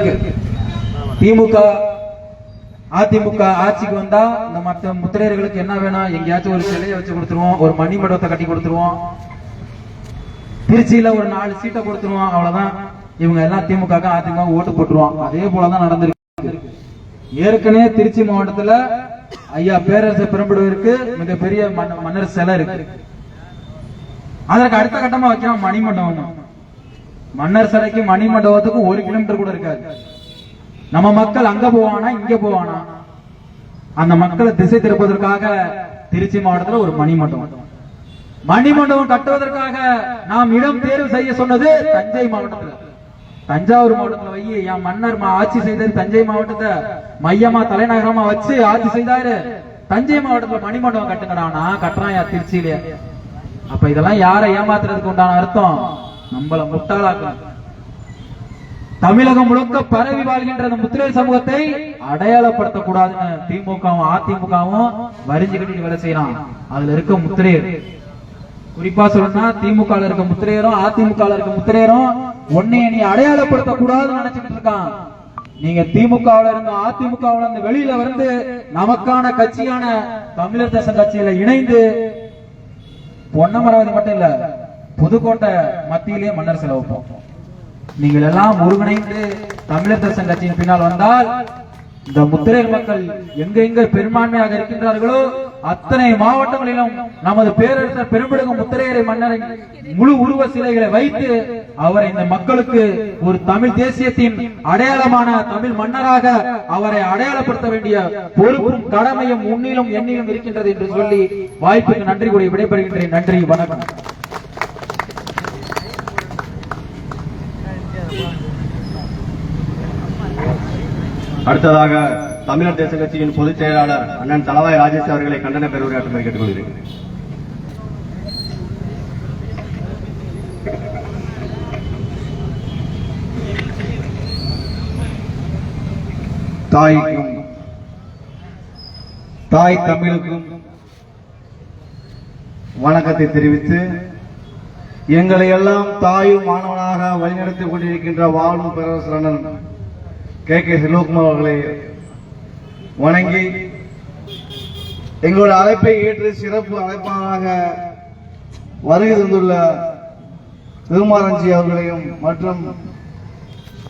இருக்கு. திமுக அதிமுக ஆட்சிக்கு வந்தா இந்த மற்ற முத்திரையர்களுக்கு என்ன வேணும்? எங்கேயாச்சும் ஒரு சிலையை வச்சு கொடுத்துருவோம், ஒரு மணிமண்டபத்தை கட்டி கொடுத்துருவோம், திருச்சியில ஒரு 4 சீட்டை கொடுத்துருவோம், அவ்வளவுதான். இவங்க எல்லாம் திமுக அதிமுக ஓட்டு போட்டுருவோம். அதே போலதான் நடந்திருக்கு. ஏற்கனவே திருச்சி மாவட்டத்துல ஐயா பேரரசர் பெரும்படுவதற்கு மிகப்பெரிய மன்னர் சிலை இருக்கு. அதற்கு அடுத்த கட்டமா வைக்கிறோம் மணிமண்டபம். மன்னர் சிலைக்கு மணிமண்டபத்துக்கு 1 கிலோமீட்டர் கூட இருக்காது. நம்ம மக்கள் அங்க போவானா இங்க போவானா? அந்த மக்களை திசை திருப்பதற்காக திருச்சி மாவட்டத்தில் ஒரு மணிமண்டபம் கட்டுவதற்காக நாம் இடம் தேர்வு செய்ய சொன்னது தஞ்சை மாவட்டத்தில். தஞ்சாவூர் மாவட்டத்தில் வை, என் மன்னர் ஆட்சி செய்தது தஞ்சை மாவட்டத்தை மையமா தலைநகரமா வச்சு ஆட்சி செய்தாரு. தஞ்சை மாவட்டத்தில் மணிமண்டபம் கட்டுங்கடானா கட்டுறான் திருச்சியில. அப்ப இதெல்லாம் யாரை ஏமாத்துறதுக்கு உண்டான அர்த்தம்? நம்மள முட்டாளாக்க. தமிழகம் முழுக்க பரவி வாழ்கின்ற முத்திரை சமூகத்தை அடையாளப்படுத்தக்கூடாதுன்னு திமுகவும் அதிமுகவும் வரிஞ்சு கட்டிட்டு வேலை செய்யலாம். அதுல இருக்க முத்திரையர், குறிப்பா சொல்லணும்னா திமுக இருக்க முத்திரையரும் அதிமுக இருக்க முத்திரையரும் உன்னைய நீ அடையாளப்படுத்த கூடாதுன்னு நினைச்சிட்டு இருக்கான். நீங்க திமுகவுல இருந்து அதிமுகவுல இருந்து வெளியில வந்து நமக்கான கட்சியான தமிழர் தேசம் கட்சியில இணைந்து பொன்னமராவதி மட்டும் இல்ல புதுக்கோட்டை மத்தியிலே மன்னர் சிலை வைப்போம். நீங்கள் எல்லாம் ஒருங்கிணைந்து தமிழர் தேசம் கட்சியின் பின்னால் வந்தால் இந்த முத்திரை மக்கள் எங்க பெரும்பான்மையாக இருக்கின்றார்களோ அத்தனை மாவட்டங்களிலும் நமது பேரரசர் பெரும்படுகும் முத்திரையரை மன்னரின் முழு உருவ சிலைகளை வைத்து அவரை இந்த மக்களுக்கு ஒரு தமிழ் தேசியத்தின் அடையாளமான தமிழ் மன்னராக அவரை அடையாளப்படுத்த வேண்டிய பொறுப்பும் கடமையும் உன்னிலும் எண்ணிலும் இருக்கின்றது என்று சொல்லி வாய்ப்புக்கு நன்றி கூறி விடைபெறுகின்றேன். நன்றி, வணக்கம். அடுத்ததாக தமிழர் தேச கட்சியின் பொதுச் செயலாளர் அண்ணன் தளவாய் ராஜேஷ் அவர்களை கண்டன பெருவுரையாற்றுமாறு கேட்டுக்கொள்கிறேன். தாய்க்கும் தாய் தமிழுக்கும் வணக்கத்தை தெரிவித்து எங்களை எல்லாம் தாயும் மாணவனாக வழிநடத்திக் கொண்டிருக்கின்ற வாழும் பேரரசர் அண்ணன் கே செல்வகுமார் அவர்களை வணங்கி எங்களுடைய அழைப்பை ஏற்று சிறப்பு அழைப்பாளராக வருகை தந்துள்ள திருமாரஞ்சி அவர்களையும் மற்றும்